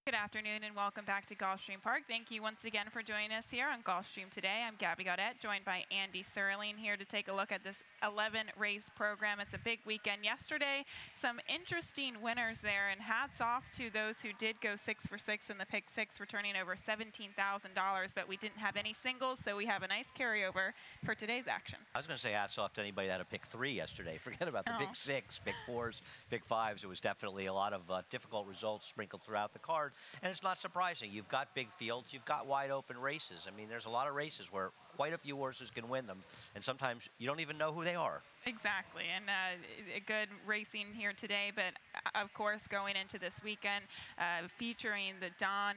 Good afternoon and welcome back to Gulfstream Park. Thank you once again for joining us here on Gulfstream today. I'm Gabby Gaudette, joined by Andy Serling here to take a look at this 11 race program. It's a big weekend yesterday. Some interesting winners there, and hats off to those who did go 6 for 6 in the pick 6, returning over $17,000, but we didn't have any singles, so we have a nice carryover for today's action. I was going to say hats off to anybody that had a pick 3 yesterday. Forget about the pick 6, pick 4s, pick 5s. It was definitely a lot of difficult results sprinkled throughout the card. And it's not surprising. You've got big fields. You've got wide open races. I mean, there's a lot of races where quite a few horses can win them. And sometimes you don't even know who they are. Exactly. And a good racing here today. But, of course, going into this weekend, featuring the Dawn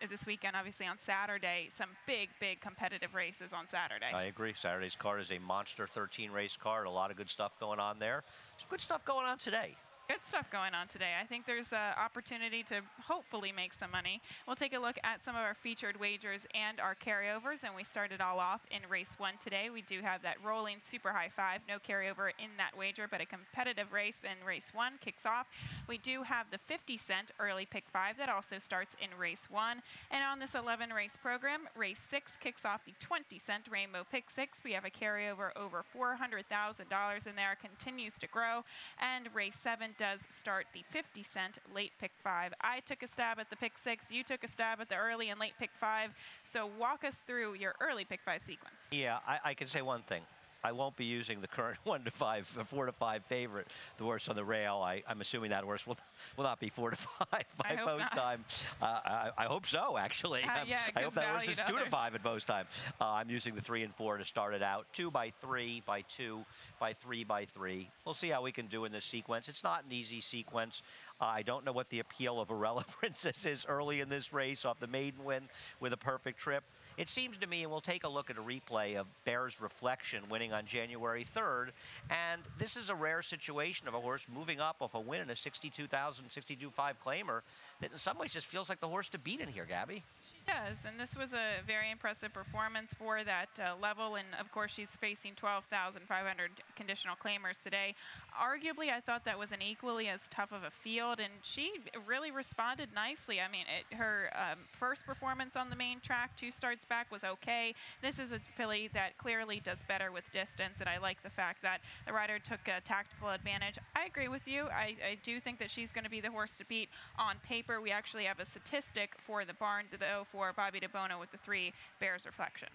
this weekend, obviously on Saturday, some big, big competitive races on Saturday. I agree. Saturday's card is a monster 13-race card. A lot of good stuff going on there. Some good stuff going on today. Good stuff going on today. I think there's an opportunity to hopefully make some money. We'll take a look at some of our featured wagers and our carryovers, and we started all off in race 1 today. We do have that rolling super high 5, no carryover in that wager, but a competitive race in race 1 kicks off. We do have the 50-cent early pick 5 that also starts in race 1. And on this 11 race program, race 6 kicks off the 20-cent rainbow pick 6. We have a carryover over $400,000 in there, continues to grow. And race 7 does start the 50-cent late pick 5. I took a stab at the pick 6. You took a stab at the early and late pick 5. So walk us through your early pick 5 sequence. Yeah, I can say one thing. I won't be using the current 4 to 5 favorite, the horse on the rail. I'm assuming that horse will not be 4 to 5 by post time. I hope so, actually. Yeah, I hope that horse is 2 to 5 at post time. I'm using the 3 and 4 to start it out. 2 by 3 by 2 by 3 by 3. We'll see how we can do in this sequence. It's not an easy sequence. I don't know what the appeal of Arella Princess is early in this race off the maiden win with a perfect trip. It seems to me, and we'll take a look at a replay of Bear's Reflection winning on January 3rd, and this is a rare situation of a horse moving up off a win in a 62,000, 62.5 claimer that in some ways just feels like the horse to beat in here, Gabby. Does, and this was a very impressive performance for that level, and of course she's facing 12,500 conditional claimers today. Arguably, I thought that was an equally as tough of a field, and she really responded nicely. I mean, her first performance on the main track, 2 starts back, was okay. This is a filly that clearly does better with distance, and I like the fact that the rider took a tactical advantage. I agree with you. I do think that she's going to be the horse to beat on paper. We actually have a statistic for the barn, though, for Bobby DeBono with the 3 Bear's Reflection.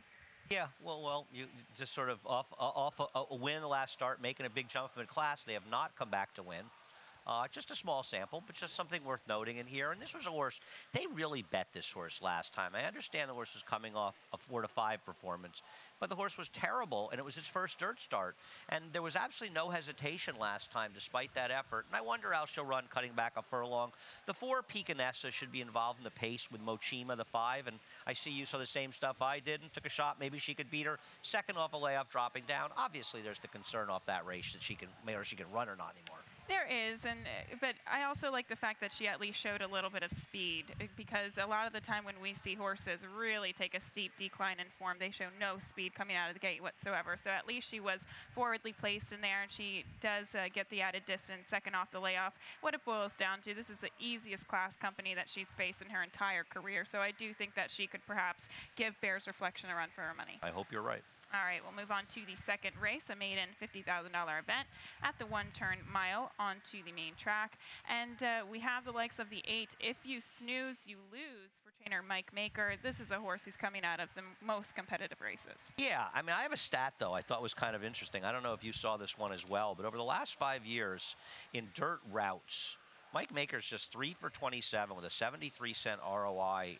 Yeah, well, you just sort of off a win last start, making a big jump in class. They have not come back to win. Just a small sample, but just something worth noting in here. And this was a horse, they really bet this horse last time. I understand the horse was coming off a 4 to 5 performance, but the horse was terrible, and it was its first dirt start. And there was absolutely no hesitation last time, despite that effort. And I wonder how she'll run cutting back a furlong. The 4 Pekinessa should be involved in the pace with Mochima, the 5. And I see you saw the same stuff I did and took a shot. Maybe she could beat her. Second off a layoff, dropping down. Obviously, there's the concern off that race that she can run or not anymore. There is, but I also like the fact that she at least showed a little bit of speed, because a lot of the time when we see horses really take a steep decline in form, they show no speed coming out of the gate whatsoever. So at least she was forwardly placed in there, and she does get the added distance second off the layoff. What it boils down to, this is the easiest class company that she's faced in her entire career. So I do think that she could perhaps give Bear's Reflection a run for her money. I hope you're right. All right, we'll move on to the second race, a maiden $50,000 event at the 1-turn mile onto the main track. And we have the likes of the 8, If You Snooze, You Lose, for trainer Mike Maker. This is a horse who's coming out of the most competitive races. Yeah, I mean, I have a stat, though, I thought was kind of interesting. I don't know if you saw this one as well, but over the last 5 years in dirt routes, Mike Maker's just 3 for 27 with a 73-cent ROI,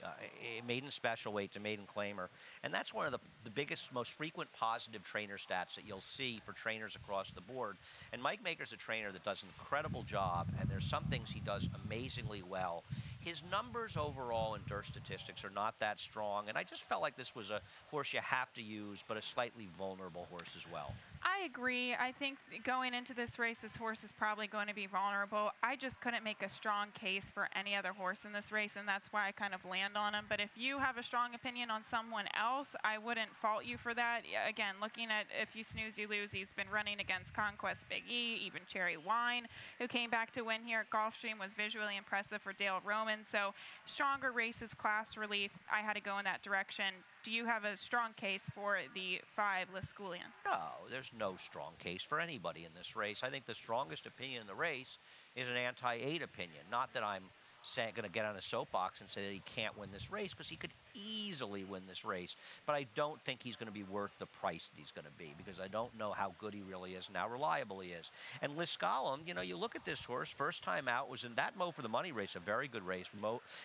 maiden special weight to maiden claimer. And that's one of the biggest, most frequent positive trainer stats that you'll see for trainers across the board. And Mike Maker's a trainer that does an incredible job, and there's some things he does amazingly well. His numbers overall in dirt statistics are not that strong, and I just felt like this was a horse you have to use, but a slightly vulnerable horse as well. I agree. I think going into this race, this horse is probably going to be vulnerable. I just couldn't make a strong case for any other horse in this race, and that's why I kind of land on him. But if you have a strong opinion on someone else, I wouldn't fault you for that. Again, looking at If You Snooze, You Lose, he's been running against Conquest Big E, even Cherry Wine, who came back to win here at Gulfstream, was visually impressive for Dale Romans. selection. So stronger races, class relief, I had to go in that direction. Do you have a strong case for the 5, Lasculian? No, there's no strong case for anybody in this race. I think the strongest opinion in the race is an anti-8 opinion. Not that I'm going to get on a soapbox and say that he can't win this race, because he could easily win this race. But I don't think he's going to be worth the price that he's going to be, because I don't know how good he really is and how reliable he is. And Liscallum, you know, you look at this horse, first time out was in that Mo for the Money race, a very good race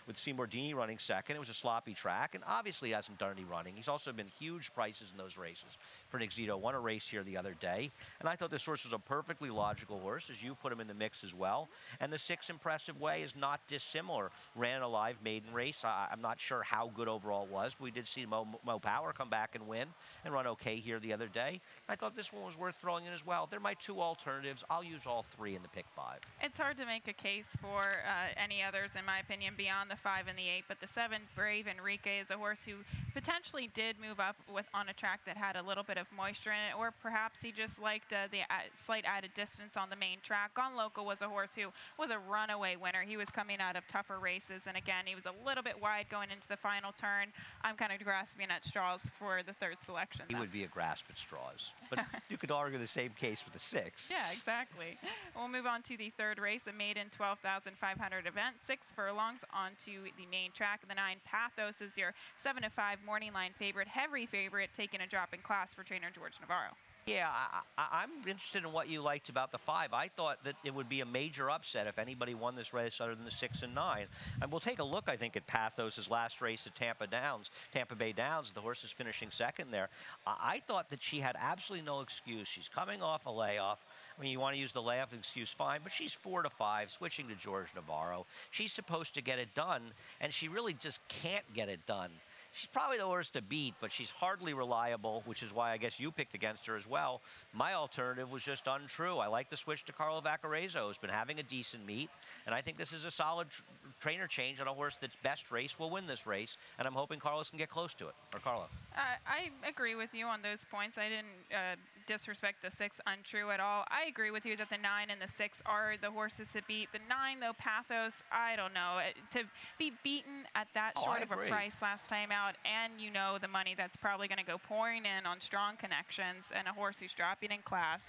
with Seymour Dini running second. It was a sloppy track, and obviously he hasn't done any running. He's also been huge prices in those races. Phoenix Zito won a race here the other day, and I thought this horse was a perfectly logical horse, as you put him in the mix as well. And the 6 Impressive Way is not dissimilar. Ran a live maiden race. I'm not sure how good overall it was, but we did see Mo Power come back and win and run okay here the other day. I thought this one was worth throwing in as well. They're my 2 alternatives. I'll use all 3 in the pick 5. It's hard to make a case for any others, in my opinion, beyond the 5 and the 8, but the 7, Brave Enrique, is a horse who potentially did move up on a track that had a little bit of moisture in it, or perhaps he just liked the slight added distance on the main track. Gone Local was a horse who was a runaway winner. He was coming out of tougher races, and again, he was a little bit wide going into the final turn. I'm kind of grasping at straws for the 3rd selection. He would be a grasp at straws, but you could argue the same case for the 6. Yeah, exactly. We'll move on to the 3rd race, a maiden 12,500 event, 6 furlongs onto the main track. The 9, Pathos, is your 7-5 morning line favorite, heavy favorite, taking a drop in class for trainer George Navarro. Yeah, I'm interested in what you liked about the 5. I thought that it would be a major upset if anybody won this race other than the 6 and 9. And we'll take a look, I think, at Pathos' last race at Tampa Bay Downs. The horse is finishing second there. I thought that she had absolutely no excuse. She's coming off a layoff. I mean, you want to use the layoff excuse, fine, but she's 4-5, switching to George Navarro. She's supposed to get it done, and she really just can't get it done. She's probably the horse to beat, but she's hardly reliable, which is why I guess you picked against her as well. My alternative was just untrue. I like the switch to Carlo Vaccarezza, who's been having a decent meet, and I think this is a solid trainer change on a horse that's best race will win this race, and I'm hoping Carlos can get close to it. Or Carlo. I agree with you on those points. I didn't disrespect the 6 untrue at all. I agree with you that the 9 and the 6 are the horses to beat. The 9, though, Pathos, I don't know. To be beaten at that short of a price last time out, and you know the money that's probably going to go pouring in on strong connections and a horse who's dropping in class,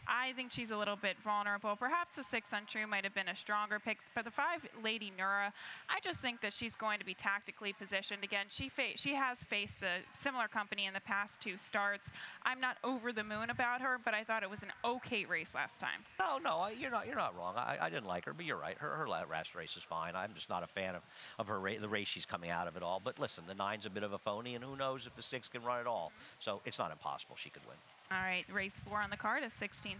I think she's a little bit vulnerable. Perhaps the 6 untrue might have been a stronger pick, but the 5, Lady Nura, I just think that she's going to be tactically positioned. Again, she has faced the similar company in the past 2 starts. I'm not over the moon about her, but I thought it was an okay race last time. No, you're not wrong. I didn't like her, but you're right. Her last race is fine. I'm just not a fan of her the race she's coming out of it all. But listen, the 9's a bit of a phony, and who knows if the 6 can run at all. So it's not impossible she could win. All right, race 4 on the card, a $16,000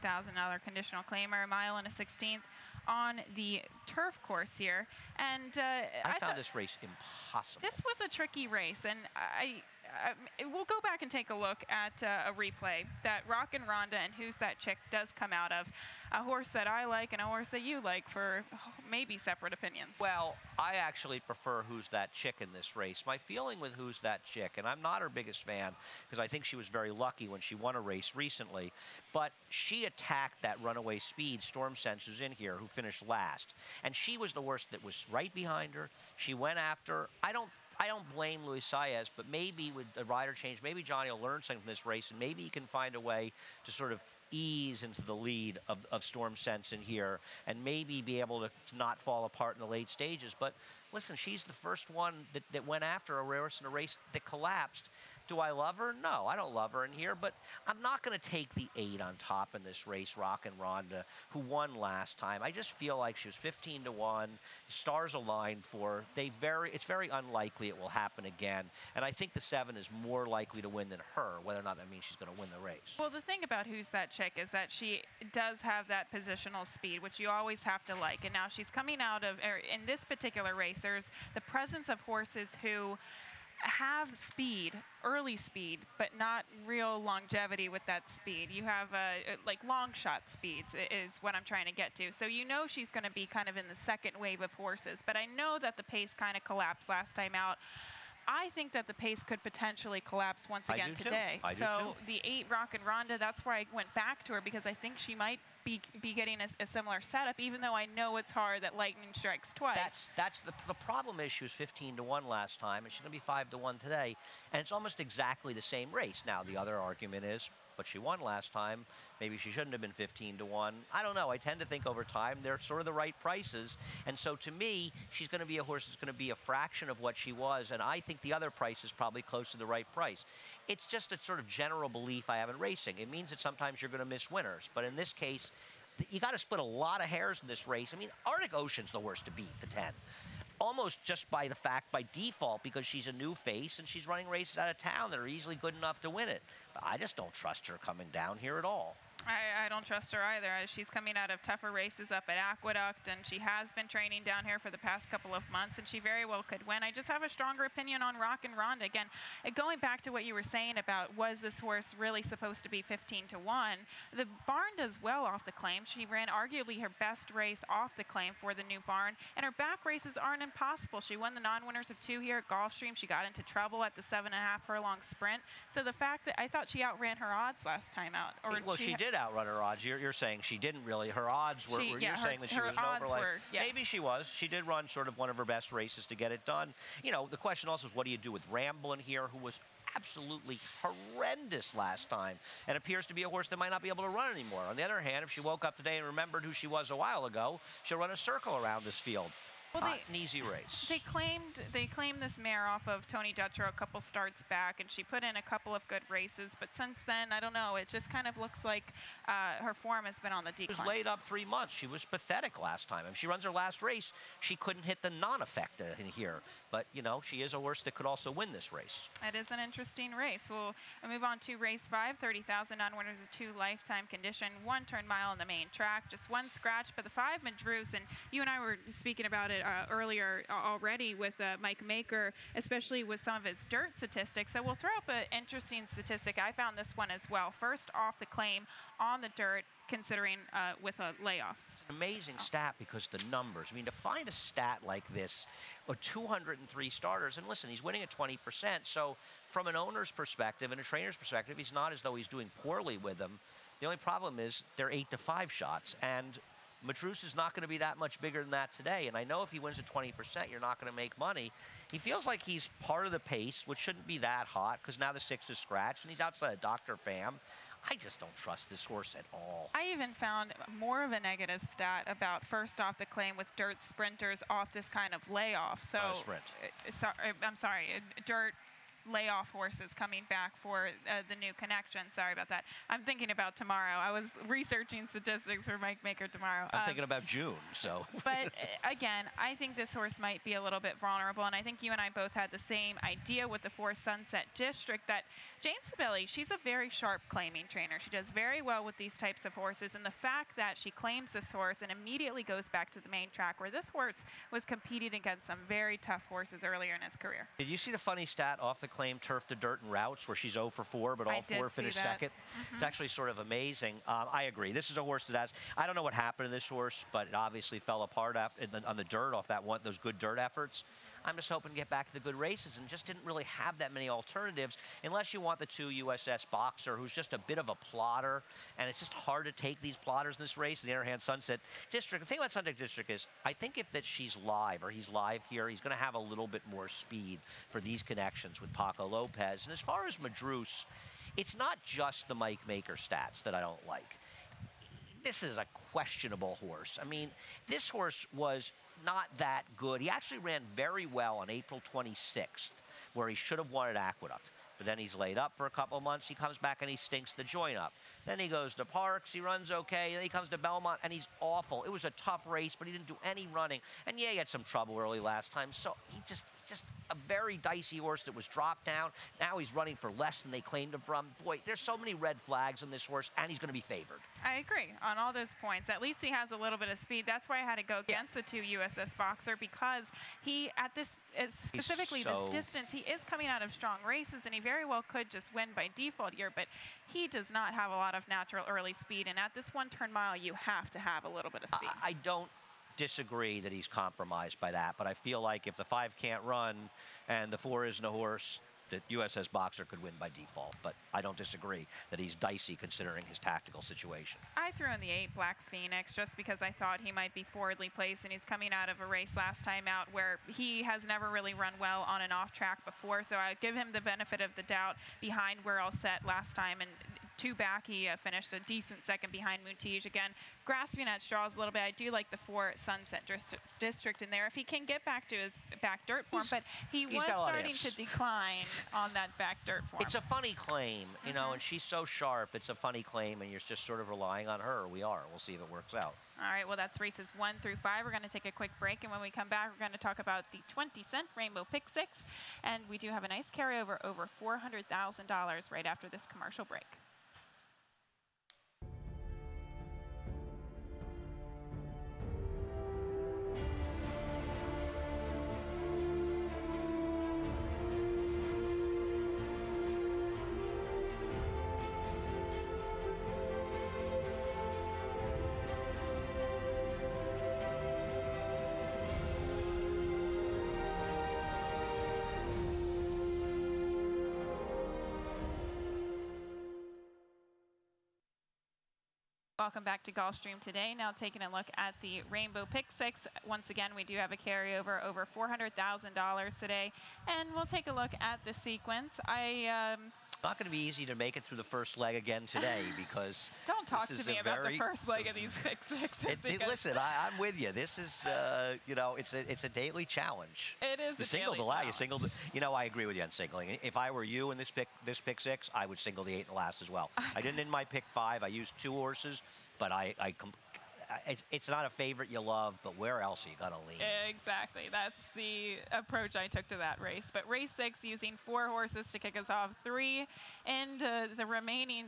conditional claimer, a mile and a 16th on the turf course here. And I found this race impossible. This was a tricky race, and we'll go back and take a look at a replay that Rockin' Rhonda and Who's That Chick does come out of. A horse that I like and a horse that you like for maybe separate opinions. Well, I actually prefer Who's That Chick in this race. My feeling with Who's That Chick, and I'm not her biggest fan because I think she was very lucky when she won a race recently, but she attacked that runaway speed, Storm Sense, who's in here, who finished last. And she was the horse that was right behind her. She went after. I don't blame Luis Saez, but maybe with the rider change, maybe Johnny will learn something from this race, and maybe he can find a way to sort of ease into the lead of Storm Sense in here and maybe be able to not fall apart in the late stages. But listen, she's the first one that went after a horse in a race that collapsed. Do I love her? No, I don't love her in here, but I'm not going to take the 8 on top in this race, Rockin' Rhonda, who won last time. I just feel like she was 15-1. Stars aligned for her. It's very unlikely it will happen again, and I think the 7 is more likely to win than her, whether or not that means she's going to win the race. Well, the thing about Who's That Chick is that she does have that positional speed, which you always have to like, and now she's coming out of, in this particular race, there's the presence of horses who have speed, early speed, but not real longevity with that speed. You have like long shot speeds is what I'm trying to get to. So you know she's going to be kind of in the second wave of horses, but I know that the pace kind of collapsed last time out. I think that the pace could potentially collapse once again today. I do so too. the 8 Rockin' Ronda, that's where I went back to her, because I think she might be getting a similar setup, even though I know it's hard that lightning strikes twice. That's the problem is she was 15-1 last time, and she's going to be 5-1 today, and it's almost exactly the same race. Now, the other argument is, but she won last time. Maybe she shouldn't have been 15-1. I don't know. I tend to think over time they're sort of the right prices. And so to me, she's going to be a horse that's going to be a fraction of what she was. And I think the other price is probably close to the right price. It's just a sort of general belief I have in racing. It means that sometimes you're going to miss winners. But in this case, you got to split a lot of hairs in this race. I mean, Arctic Ocean's the worst to beat, the 10. Almost just by the fact, by default, because she's a new face and she's running races out of town that are easily good enough to win it. But I just don't trust her coming down here at all. I don't trust her either. She's coming out of tougher races up at Aqueduct, and she has been training down here for the past couple of months, and she very well could win. I just have a stronger opinion on Rockin' Ronda. Again, going back to what you were saying about was this horse really supposed to be 15-1, the barn does well off the claim. She ran arguably her best race off the claim for the new barn, and her back races aren't impossible. She won the non-winners of 2 here at Gulfstream. She got into trouble at the 7.5 furlong sprint. So the fact that I thought she outran her odds last time out. Well, she did outrun her odds. You're saying she didn't really. Her odds were, you're saying that she was an overlay. Maybe she was. She did run sort of one of her best races to get it done. You know, the question also is, what do you do with Ramblin' here, who was absolutely horrendous last time and appears to be a horse that might not be able to run anymore. On the other hand, if she woke up today and remembered who she was a while ago, she'll run a circle around this field. Well, Not an easy race. They claimed this mare off of Tony Dutrow a couple starts back, and she put in a couple of good races. But since then, I don't know. It just kind of looks like her form has been on the decline. She was laid up 3 months. She was pathetic last time. If she runs her last race, she couldn't hit the non-effect in here. But, you know, she is a horse that could also win this race. It is an interesting race. We'll move on to race 5, 30,000 non-winners of 2 lifetime condition, 1 turn mile on the main track, just 1 scratch. But the 5 Madrouse, and you and I were speaking about it earlier already with Mike Maker, especially with some of his dirt statistics. So we'll throw up an interesting statistic. I found this one as well. First off the claim on the dirt, considering with layoffs. Amazing stat because the numbers. I mean, to find a stat like this, 203 starters, and listen, he's winning at 20%. So from an owner's perspective and a trainer's perspective, he's not as though he's doing poorly with them. The only problem is they're 8-5 shots, and Madrouse is not going to be that much bigger than that today. And I know if he wins at 20%, you're not going to make money. He feels like he's part of the pace, which shouldn't be that hot because now the 6 is scratched, and he's outside of Dr. Pham. I just don't trust this horse at all. I even found more of a negative stat about first off the claim with dirt sprinters off this kind of layoff. So, sprint. I'm sorry, dirt layoff horses coming back for the new connection. Sorry about that. I'm thinking about tomorrow. I was researching statistics for Mike Maker tomorrow. I'm thinking about June, so. But again, I think this horse might be a little bit vulnerable, and I think you and I both had the same idea with the 4 Sunset District that Jane Sibeli, she's a very sharp claiming trainer. She does very well with these types of horses, and the fact that she claims this horse and immediately goes back to the main track where this horse was competing against some very tough horses earlier in his career. Did you see the funny stat off the claim turf to dirt and routes where she's 0 for 4, but all 4 finished second? It's actually sort of amazing. I agree. This is a horse that has, I don't know what happened to this horse, but it obviously fell apart on the dirt off those good dirt efforts. I'm just hoping to get back to the good races and just didn't really have that many alternatives unless you want the 2 USS Boxer, who's just a bit of a plotter, and it's just hard to take these plotters in this race. On the other hand, Sunset District, the thing about Sunset District is I think if that she's live or he's live here, he's going to have a little bit more speed for these connections with Paco Lopez. And as far as Madrouse, it's not just the Mike Maker stats that I don't like. This is a questionable horse. I mean, this horse was not that good. He actually ran very well on April 26th, where he should have won at Aqueduct. But then he's laid up for a couple of months. He comes back and he stinks the joint up. Then he goes to Parks. He runs okay. Then he comes to Belmont, and he's awful. It was a tough race, but he didn't do any running. And yeah, he had some trouble early last time. So he just a very dicey horse that was dropped down. Now he's running for less than they claimed him from. Boy, there's so many red flags on this horse, and he's going to be favored. I agree on all those points. At least he has a little bit of speed. That's why I had to go against the 2 USS Boxer, because he, at this, specifically this distance, he is coming out of strong races, and he very well could just win by default here, but he does not have a lot of natural early speed, and at this 1 turn mile, you have to have a little bit of speed. I don't disagree that he's compromised by that, but I feel like if the 5 can't run and the 4 isn't a horse, that USS Boxer could win by default. But I don't disagree that he's dicey considering his tactical situation. I threw in the 8 Black Phoenix just because I thought he might be forwardly placed, and he's coming out of a race last time out where he has never really run well on an off track before, so I give him the benefit of the doubt behind where I'll set last time. And 2 back, he finished a decent second behind Mutige. Again, grasping at straws a little bit. I do like the 4 Sunset District in there if he can get back to his back dirt form, but he was starting to decline on that back dirt form. It's a funny claim, you know, and she's so sharp. It's a funny claim, and you're just sort of relying on her. We are. We'll see if it works out. All right, well, that's races 1 through 5. We're going to take a quick break, and when we come back, we're going to talk about the 20-cent Rainbow Pick 6, and we do have a nice carryover over $400,000 right after this commercial break. Welcome back to Gulfstream today. Now taking a look at the Rainbow Pick 6. Once again, we do have a carryover over $400,000 today. And we'll take a look at the sequence. Not going to be easy to make it through the first leg again today because don't talk to me about the first leg of these Pick 6s. Listen, I'm with you. This is, you know, it's a daily challenge. It is. The single to last. You single. You know, I agree with you on singling. If I were you in this pick 6, I would single the 8 and last as well. I didn't in my pick 5. I used 2 horses, but it's not a favorite you love, but where else are you going to lean? Exactly. That's the approach I took to that race. But race 6, using 4 horses to kick us off, 3 and the remaining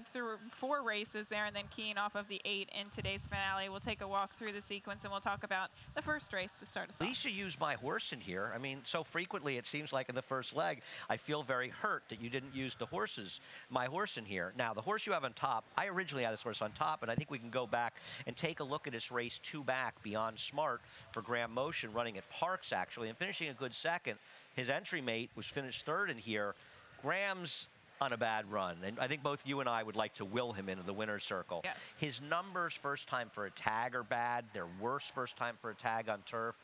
4 races there, and then keying off of the 8 in today's finale. We'll take a walk through the sequence, and we'll talk about the first race to start us off. Lisa used my horse in here. I mean, so frequently it seems like in the first leg, I feel very hurt that you didn't use my horse in here. Now, the horse you have on top, I originally had this horse on top, and I think we can go back and take a look at his race 2 back Beyond Smart for Graham Motion, running at Parks, actually, and finishing a good second. His entry mate was finished 3rd in here. Graham's on a bad run, and I think both you and I would like to will him into the winner's circle. Yes. His numbers first time for a tag are bad. They're worse first time for a tag on turf,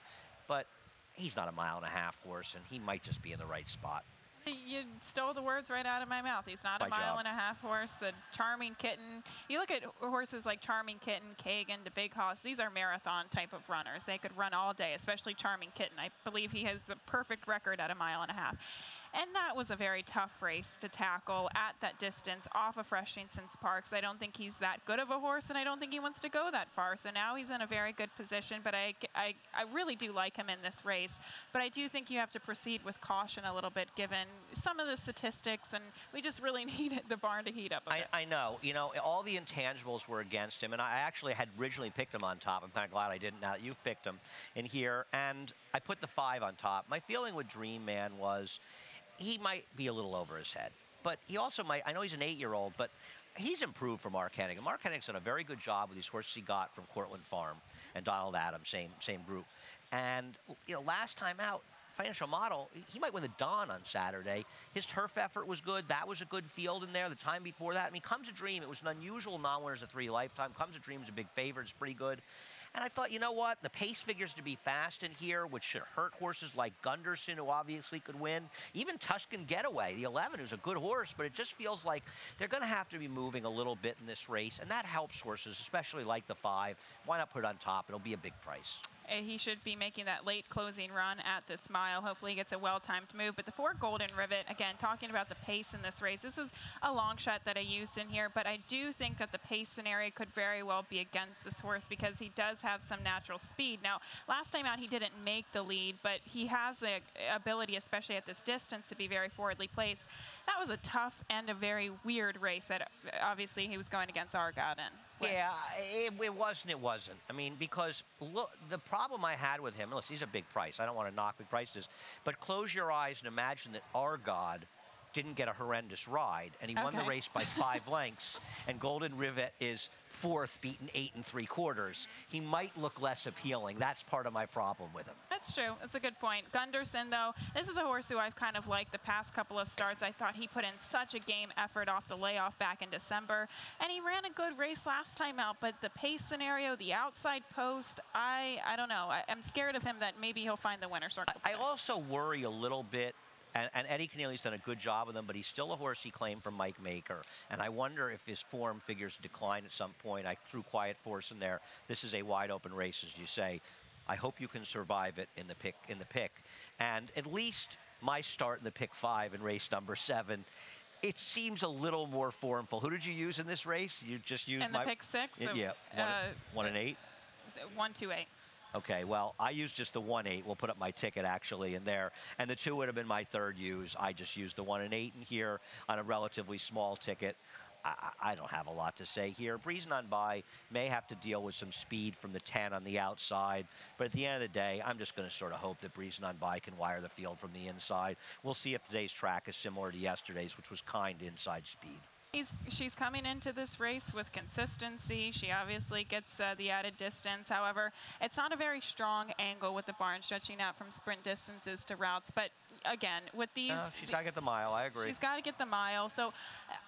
but he's not a 1.5 mile horse, and he might just be in the right spot. You stole the words right out of my mouth. He's not a 1.5 mile horse. The Charming Kitten. You look at horses like Charming Kitten, Kagan, the Big Hoss. These are marathon type of runners. They could run all day, especially Charming Kitten. I believe he has the perfect record at a 1.5 mile. And that was a very tough race to tackle at that distance off of Freshington's Parks. I don't think he's that good of a horse, and I don't think he wants to go that far. So now he's in a very good position, but I really do like him in this race. But I do think you have to proceed with caution a little bit, given some of the statistics, and we just really need the barn to heat up a bit. I know. You know, all the intangibles were against him, and I actually had originally picked him on top. I'm kind of glad I didn't now that you've picked him in here. And I put the 5 on top. My feeling with Dream Man was he might be a little over his head, but he also might, I know he's an 8-year-old, but he's improved from Mark Hennig. And Mark Hennig's done a very good job with these horses he got from Cortland Farm and Donald Adams, same group. And, you know, last time out, Financial Model, he might win the Dawn on Saturday. His turf effort was good. That was a good field in there. The time before that, I mean, Comes a Dream, it was an unusual non-winners of 3 lifetime. Comes a Dream is a big favorite. It's pretty good. And I thought, you know what? The pace figures to be fast in here, which should hurt horses like Gunderson, who obviously could win. Even Tuscan Getaway, the 11, is a good horse, but it just feels like they're going to have to be moving a little bit in this race, and that helps horses, especially like the 5. Why not put it on top? It'll be a big price. He should be making that late closing run at this mile. Hopefully he gets a well-timed move. But the 4 Golden Rivet, again, talking about the pace in this race, this is a long shot that I used in here, but I do think that the pace scenario could very well be against this horse because he does have some natural speed. Now, last time out he didn't make the lead, but he has the ability, especially at this distance, to be very forwardly placed. That was a tough and a very weird race that obviously he was going against Argot in. Yeah, it wasn't. I mean, because look, the problem I had with him, listen, he's a big price. I don't want to knock big prices, but close your eyes and imagine that Argod didn't get a horrendous ride, and he won the race by 5 lengths, and Golden Rivet is 4th, beaten 8 3/4. He might look less appealing. That's part of my problem with him. That's true. That's a good point. Gunderson, though, this is a horse who I've kind of liked the past couple of starts. I thought he put in such a game effort off the layoff back in December, and he ran a good race last time out, but the pace scenario, the outside post, I don't know. I'm scared of him that maybe he'll find the winner's circle. I also worry a little bit. And Eddie Keneally's done a good job with him, but he's still a horse he claimed from Mike Maker. And I wonder if his form figures decline at some point. I threw Quiet Force in there. This is a wide open race, as you say. I hope you can survive it in the pick. And at least my start in the pick 5 in race number 7, it seems a little more formful. Who did you use in this race? You just used in the pick 6? Yeah, 1 and 8? 1, 2, 8. Okay, well, I used just the 1-8. We'll put up my ticket actually in there. And the 2 would have been my 3rd use. I just used the 1 and 8 in here on a relatively small ticket. I don't have a lot to say here. Breezing on by may have to deal with some speed from the 10 on the outside. But at the end of the day, I'm just going to sort of hope that Breezing on by can wire the field from the inside. We'll see if today's track is similar to yesterday's, which was kind inside speed. She's coming into this race with consistency. She obviously gets the added distance. However, it's not a very strong angle with the barn stretching out from sprint distances to routes. But again, with these, she's got to get the mile. I agree. She's got to get the mile. So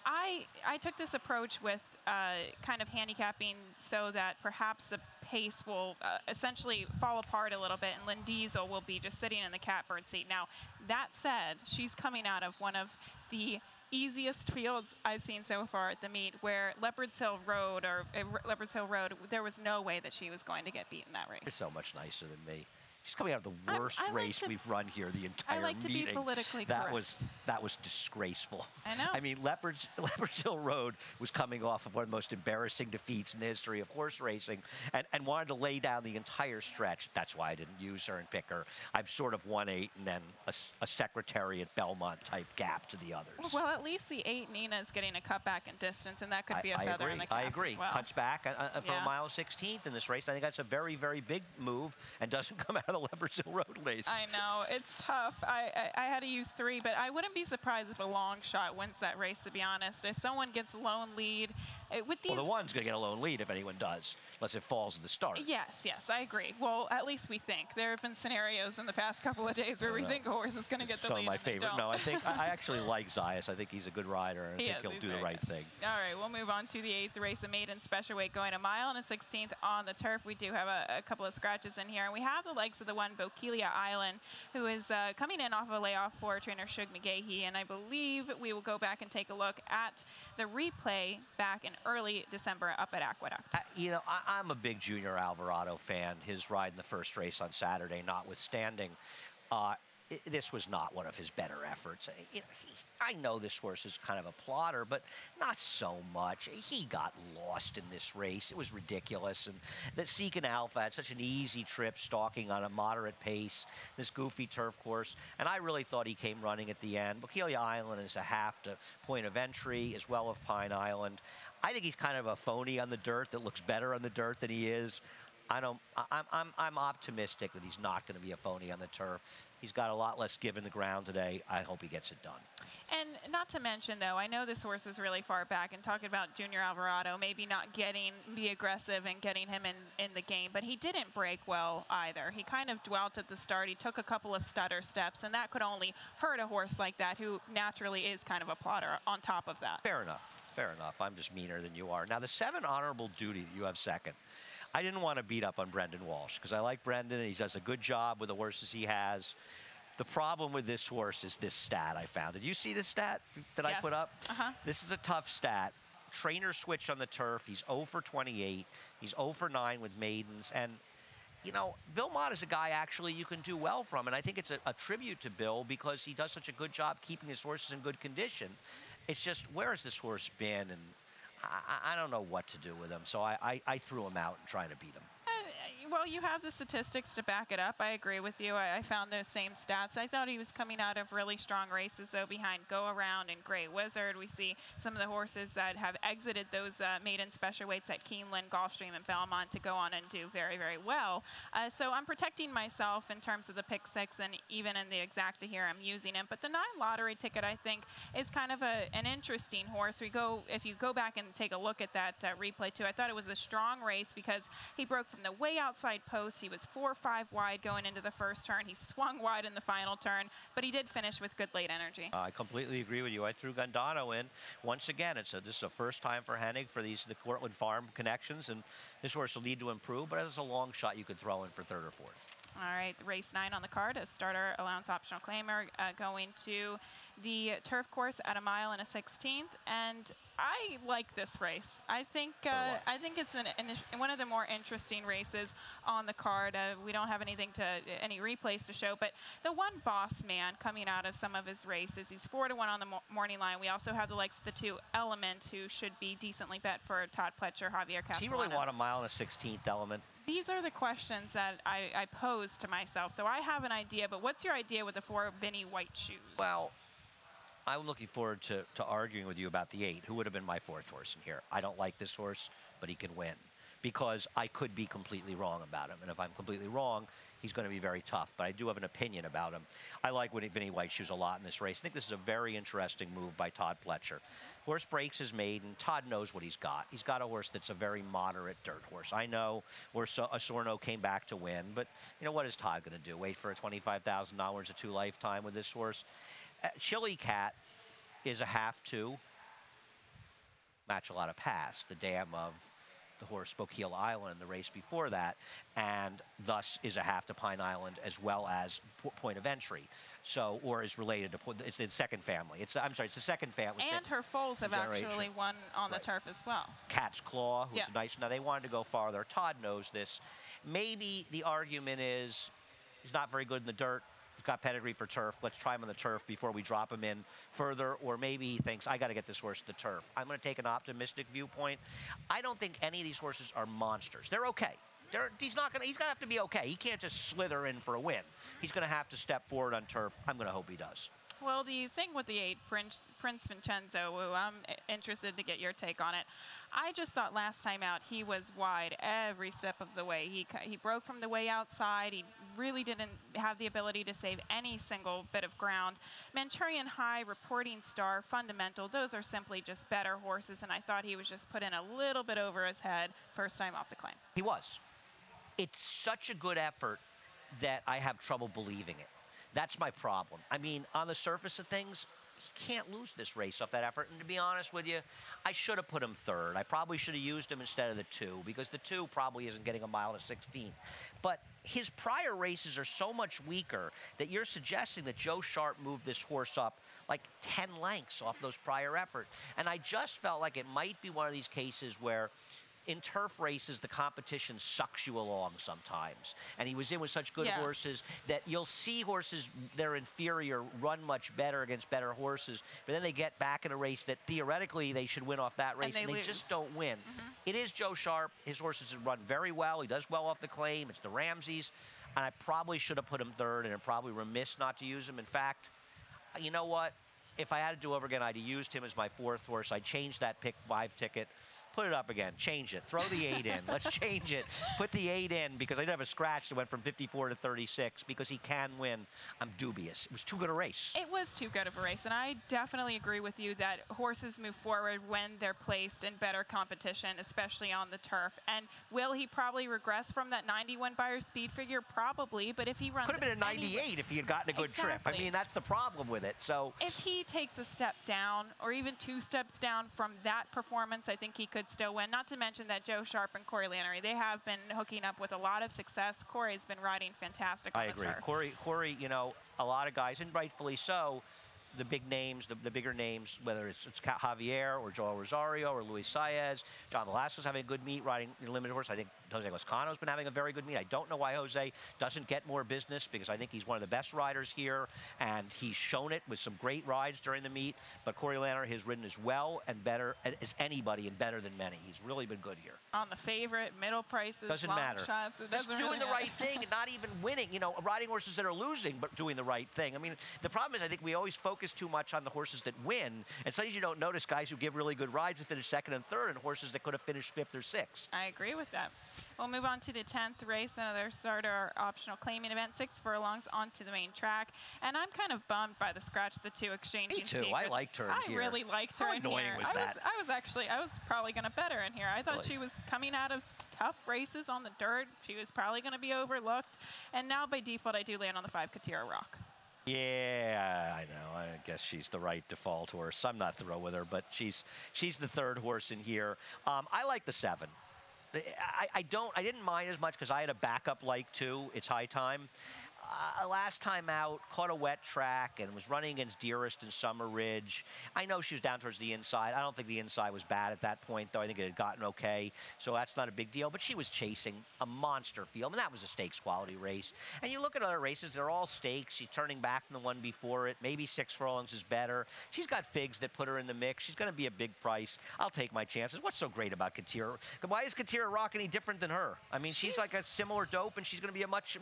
I took this approach with kind of handicapping so that perhaps the pace will essentially fall apart a little bit, and Lynn Diesel will be just sitting in the catbird seat. Now, that said, she's coming out of one of the easiest fields I've seen so far at the meet, where Leopard's Hill Road, there was no way that she was going to get beaten that race. You're so much nicer than me. She's coming out of the worst race we've run here the entire meeting. I like to be politically correct. That was disgraceful. I know. I mean, Leopard's Hill Road was coming off of one of the most embarrassing defeats in the history of horse racing, and wanted to lay down the entire stretch. That's why I didn't use her and pick her. I'm sort of 1-8 and then a Secretariat Belmont type gap to the others. Well, at least the 8 Nina is getting a cutback in distance, and that could be a feather in the cap. I agree. As well. Cuts back for a mile 16th in this race. I think that's a very, very big move, and doesn't come out of the Leopard's Hill Road race. I know, it's tough. I had to use 3, but I wouldn't be surprised if a long shot wins that race, to be honest. If someone gets lone lead, with these... Well, the 1's going to get a lone lead if anyone does, unless it falls in the start. Yes, I agree. Well, at least we think. There have been scenarios in the past couple of days where we think a horse is going to get the lead. My favorite. No, I think I actually like Zayas. I think he's a good rider, and I think he'll do the right thing. All right, we'll move on to the 8th race, a maiden special weight going a mile and a 16th on the turf. We do have a couple of scratches in here, and we have the legs of the one Bokeelia Island, who is coming in off of a layoff for trainer Shug McGahee, and I believe we will go back and take a look at the replay back in early December up at Aqueduct. You know, I'm a big Junior Alvarado fan. His ride in the first race on Saturday notwithstanding, this was not one of his better efforts. You know, I know this horse is kind of a plotter, but not so much. He got lost in this race. It was ridiculous. And that Seekin Alpha had such an easy trip stalking on a moderate pace, this goofy turf course. And I really thought he came running at the end. Bokeelia Island is a half to point of entry, as well as Pine Island. I think he's kind of a phony on the dirt that looks better on the dirt than he is. I'm optimistic that he's not going to be a phony on the turf. He's got a lot less give in the ground today. I hope he gets it done. And not to mention, though, I know this horse was really far back, and talking about Junior Alvarado maybe not be aggressive and getting him in the game, but he didn't break well either. He kind of dwelt at the start. He took a couple of stutter steps, and that could only hurt a horse like that, who naturally is kind of a plotter on top of that. Fair enough. Fair enough. I'm just meaner than you are. Now, the 7 honorable duty that you have second, I didn't want to beat up on Brendan Walsh because I like Brendan and he does a good job with the horses he has. The problem with this horse is this stat I found. Did you see this stat that I put up? This is a tough stat. Trainer switch on the turf. He's 0 for 28. He's 0 for 9 with maidens. And, you know, Bill Mott is a guy actually you can do well from. And I think it's a tribute to Bill because he does such a good job keeping his horses in good condition. It's just, where has this horse been? And I don't know what to do with him. So I threw him out and trying to beat him. Well, you have the statistics to back it up. I agree with you. I found those same stats. I thought he was coming out of really strong races, though, behind Go Around and Grey Wizard. We see some of the horses that have exited those maiden special weights at Keeneland, Gulfstream, and Belmont to go on and do very, very well. So I'm protecting myself in terms of the pick 6, and even in the exacta here, I'm using him. But the 9 lottery ticket, I think, is kind of an interesting horse. If you go back and take a look at that replay, too, I thought it was a strong race because he broke from the way outside post. He was 4 or 5 wide going into the first turn. He swung wide in the final turn, but he did finish with good late energy. I completely agree with you. I threw Gondano in. Once again, this is a first time for Hennig for the Cortland Farm connections, and this horse will need to improve, but it's a long shot you could throw in for 3rd or 4th. All right, race 9 on the card, a starter allowance optional claimer going to the turf course at 1 mile and a 16th, and I like this race. I think it's one of the more interesting races on the card. We don't have any replays to show, but the one Boss Man coming out of some of his races, he's 4-1 on the morning line. We also have the likes of the 2 Element, who should be decently bet for Todd Pletcher, Javier Castellano. Does he really want 1 mile and a 16th Element? These are the questions that I pose to myself. So I have an idea, but what's your idea with the 4 Vinny White Shoes? Well, I'm looking forward to arguing with you about the 8, who would have been my 4th horse in here. I don't like this horse, but he can win because I could be completely wrong about him. And if I'm completely wrong, he's going to be very tough. But I do have an opinion about him. I like Vinny White Shoes a lot in this race. I think this is a very interesting move by Todd Pletcher. Horse breaks his maiden. Todd knows what he's got. He's got a horse that's a very moderate dirt horse. I know where Osorno came back to win, but you know, what is Todd going to do? Wait for a $25,000 a 2 lifetime with this horse? Chili Cat is a half-2. Match a lot of pass. The dam of the horse Bokeelia Island in the race before that, and thus is a half to Pine Island as well as point of entry. So, or is related to, it's the second family. I'm sorry, it's the second family. And her foals have actually won on the turf as well. Cat's Claw, who's nice. Now, they wanted to go farther. Todd knows this. Maybe the argument is he's not very good in the dirt. He's got pedigree for turf. Let's try him on the turf before we drop him in further. Or maybe he thinks, I got to get this horse to the turf. I'm going to take an optimistic viewpoint. I don't think any of these horses are monsters. They're okay. He's going to have to be okay. He can't just slither in for a win. He's going to have to step forward on turf. I'm going to hope he does. Well, the thing with the 8, Prince Vincenzo, I'm interested to get your take on it. I just thought last time out he was wide every step of the way. He broke from the way outside. He really didn't have the ability to save any single bit of ground. Manchurian High, Reporting Star, Fundamental, those are simply just better horses, and I thought he was just put in a little bit over his head first time off the claim. He was. It's such a good effort that I have trouble believing it. That's my problem. I mean, on the surface of things, he can't lose this race off that effort. And to be honest with you, I should have put him 3rd. I probably should have used him instead of the 2 because the 2 probably isn't getting 1 mile to 16. But his prior races are so much weaker that you're suggesting that Joe Sharp moved this horse up like 10 lengths off those prior efforts. And I just felt like it might be one of these cases where in turf races, the competition sucks you along sometimes. And he was in with such good horses that you'll see horses that are inferior run much better against better horses, but then they get back in a race that theoretically they should win off that race, and they just don't win. It is Joe Sharp. His horses have run very well. He does well off the claim. It's the Ramseys. And I probably should have put him 3rd, and I'm probably remiss not to use him. In fact, you know what? If I had to do over again, I'd have used him as my 4th horse. I'd change that pick 5 ticket. Put it up again. Change it. Throw the 8 in. Let's change it. Put the 8 in because I did have a scratch that went from 54 to 36 because he can win. I'm dubious. It was too good a race. It was too good of a race, and I definitely agree with you that horses move forward when they're placed in better competition, especially on the turf. And will he probably regress from that 91 Beyer speed figure? Probably, but if he runs... Could have been a 98 if he had gotten a good trip. I mean, that's the problem with it. So if he takes a step down or even 2 steps down from that performance, I think he could still win. Not to mention that Joe Sharp and Corey Lannery, they have been hooking up with a lot of success. Corey's been riding fantastic on the turf. I agree. Corey, you know, a lot of guys, and rightfully so, the big names, the bigger names, whether it's Javier or Joel Rosario or Luis Saez. John Velasquez having a good meet riding a limited horse. I think Jose Lezcano's been having a very good meet. I don't know why Jose doesn't get more business, because I think he's one of the best riders here, and he's shown it with some great rides during the meet. But Corey Lanner has ridden as well and better as anybody, and better than many. He's really been good here. On the favorite, middle prices, doesn't long matter. shots. It Just doesn't doing really the right thing and not even winning. You know, riding horses that are losing, but doing the right thing. I mean, the problem is I think we always focus too much on the horses that win, and sometimes you don't notice guys who give really good rides and finish second and third, and horses that could have finished fifth or sixth. I agree with that. We'll move on to the 10th race, another starter optional claiming event, 6 furlongs onto the main track. And I'm kind of bummed by the scratch the two exchanging Me too. secrets. I liked her in here. I really liked her How in annoying here. was that? I was probably going to bet her in here. I thought Really? she was coming out of tough races on the dirt. She was probably going to be overlooked. And now by default, I do land on the 5 Katira Rock. Yeah, I know. I guess she's the right default horse. I'm not thrilled with her, but she's the third horse in here. I like the 7. I didn't mind as much because I had a backup like 2. It's High Time. Last time out, caught a wet track and was running against Dearest and Summer Ridge. I know she was down towards the inside. I don't think the inside was bad at that point, though. I think it had gotten okay, so that's not a big deal. But she was chasing a monster field, and that was a stakes quality race. And you look at other races, they're all stakes. She's turning back from the one before it. Maybe 6 furlongs is better. She's got figs that put her in the mix. She's going to be a big price. I'll take my chances. What's so great about Katira? Why is Katira Rock any different than her? I mean, she's like a similar dope, and she's going to be a much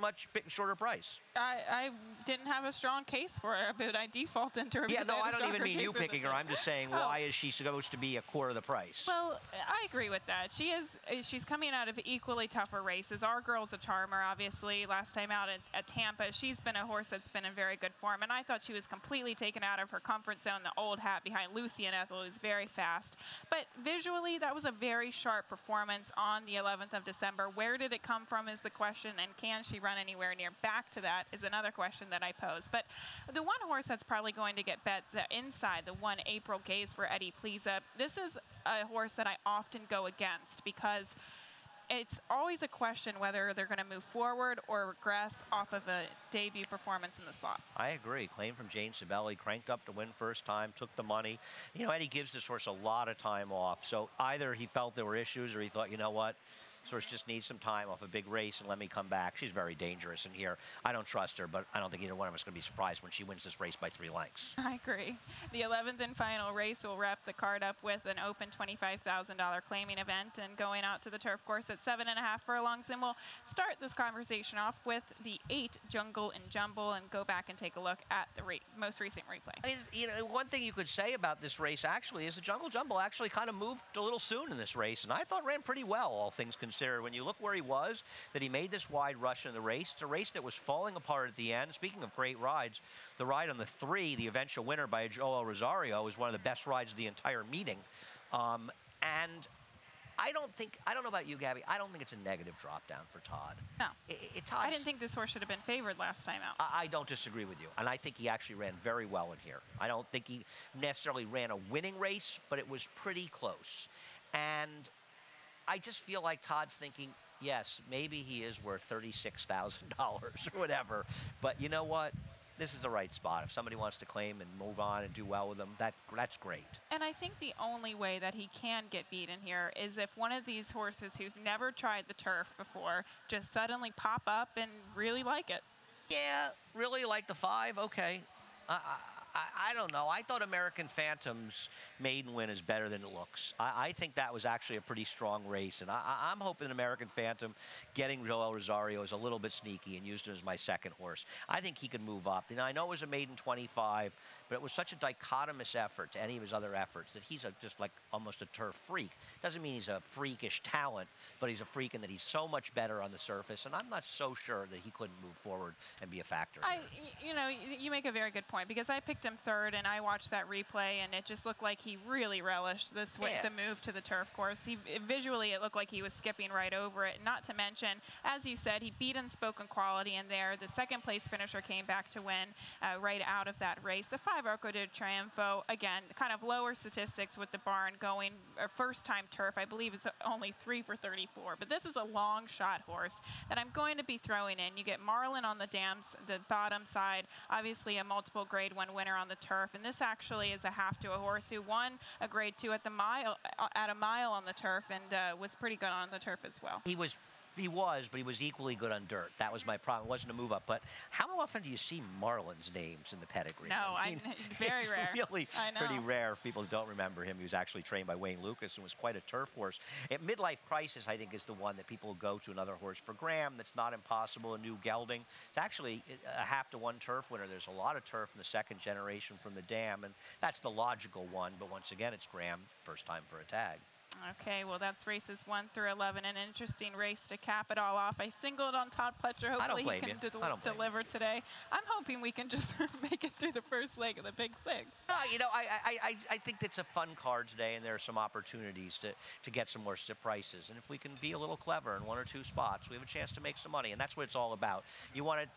shorter price. I didn't have a strong case for her, but I default into her. Yeah, no, I don't even mean you case picking her. I'm just saying, why is she supposed to be a quarter of the price? Well, I agree with that. She's coming out of equally tougher races. Our girl's a charmer, obviously. Last time out at Tampa, she's been a horse that's been in very good form, and I thought she was completely taken out of her comfort zone, the old hat behind Lucy and Ethel, who's very fast. But visually, that was a very sharp performance on the 11th of December. Where did it come from is the question, and can she run anywhere near back to that is another question that I pose. But the one horse that's probably going to get bet the inside, the 1 April Gaze for Eddie Pliza, this is a horse that I often go against because it's always a question whether they're going to move forward or regress off of a debut performance in the slot. I agree. Claim from Jane Sibeli, cranked up to win first time, took the money. You know, Eddie gives this horse a lot of time off. So either he felt there were issues or he thought, you know what, this horse just needs some time off a big race and let me come back. She's very dangerous in here. I don't trust her, but I don't think either one of us is going to be surprised when she wins this race by 3 lengths. I agree. The 11th and final race will wrap the card up with an open $25,000 claiming event and going out to the turf course at 7.5 furlongs. And we'll start this conversation off with the 8 Jungle and Jumble and go back and take a look at the most recent replay. You know, one thing you could say about this race actually is the Jungle Jumble actually kind of moved a little soon in this race, and I thought ran pretty well, all things considered. When you look where he was, that he made this wide rush in the race. It's a race that was falling apart at the end. Speaking of great rides, the ride on the 3, the eventual winner by Joel Rosario, was one of the best rides of the entire meeting. And I don't know about you, Gabby, I don't think it's a negative drop down for Todd. No. I didn't think this horse should have been favored last time out. I don't disagree with you. And I think he actually ran very well in here. I don't think he necessarily ran a winning race, but it was pretty close. And I just feel like Todd's thinking, yes, maybe he is worth $36,000 or whatever, but you know what? This is the right spot. If somebody wants to claim and move on and do well with them, that's great. And I think the only way that he can get beaten here is if one of these horses who's never tried the turf before just suddenly pop up and really like it. Yeah, really like the 5? Okay. I don't know. I thought American Phantom's maiden win is better than it looks. I think that was actually a pretty strong race, and I'm hoping American Phantom getting Joel Rosario is a little bit sneaky and used him as my second horse. I think he can move up. You know, I know it was a maiden 25, but it was such a dichotomous effort to any of his other efforts that he's just like almost a turf freak. Doesn't mean he's a freakish talent, but he's a freak in that he's so much better on the surface, and I'm not so sure that he couldn't move forward and be a factor. You know, you make a very good point because I picked him third, and I watched that replay, and it just looked like he really relished this the move to the turf course. Visually, it looked like he was skipping right over it. Not to mention, as you said, he beat Unspoken Quality in there. The second place finisher came back to win right out of that race. The 5 Arco de Triunfo, again, kind of lower statistics with the barn going first time turf. I believe it's only 3 for 34, but this is a long shot horse that I'm going to be throwing in. You get Marlin on the dams, the bottom side, obviously a multiple grade 1 winner on the turf. And this actually is a half to a horse who won a grade 2 at a mile on the turf and was pretty good on the turf as well. He was, but he was equally good on dirt. That was my problem. It wasn't a move up. But how often do you see Marlin's names in the pedigree? No, very it's rare. Really pretty rare if people don't remember him. He was actually trained by Wayne Lucas and was quite a turf horse. At Midlife Crisis, I think, is the one that people go to another horse for Graham. That's not impossible. A new gelding. It's actually a half to 1 turf winner. There's a lot of turf in the second generation from the dam, and that's the logical one. But once again, it's Graham, first time for a tag. Okay, well, that's races 1 through 11. An interesting race to cap it all off. I singled on Todd Pletcher. Hopefully he can deliver today. I'm hoping we can just make it through the first leg of the Big Six. You know, I think it's a fun card today, and there are some opportunities to get some more stiff prices. And if we can be a little clever in 1 or 2 spots, we have a chance to make some money, and that's what it's all about. You want to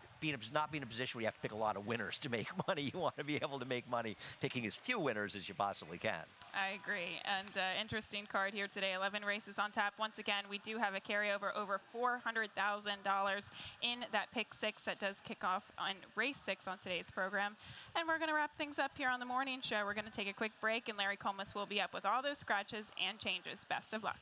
not be in a position where you have to pick a lot of winners to make money. You want to be able to make money picking as few winners as you possibly can. I agree. And interesting card here today. 11 races on tap. Once again, we do have a carryover over $400,000 in that pick 6 that does kick off on race 6 on today's program. And we're going to wrap things up here on the morning show. We're going to take a quick break, and Larry Comas will be up with all those scratches and changes. Best of luck.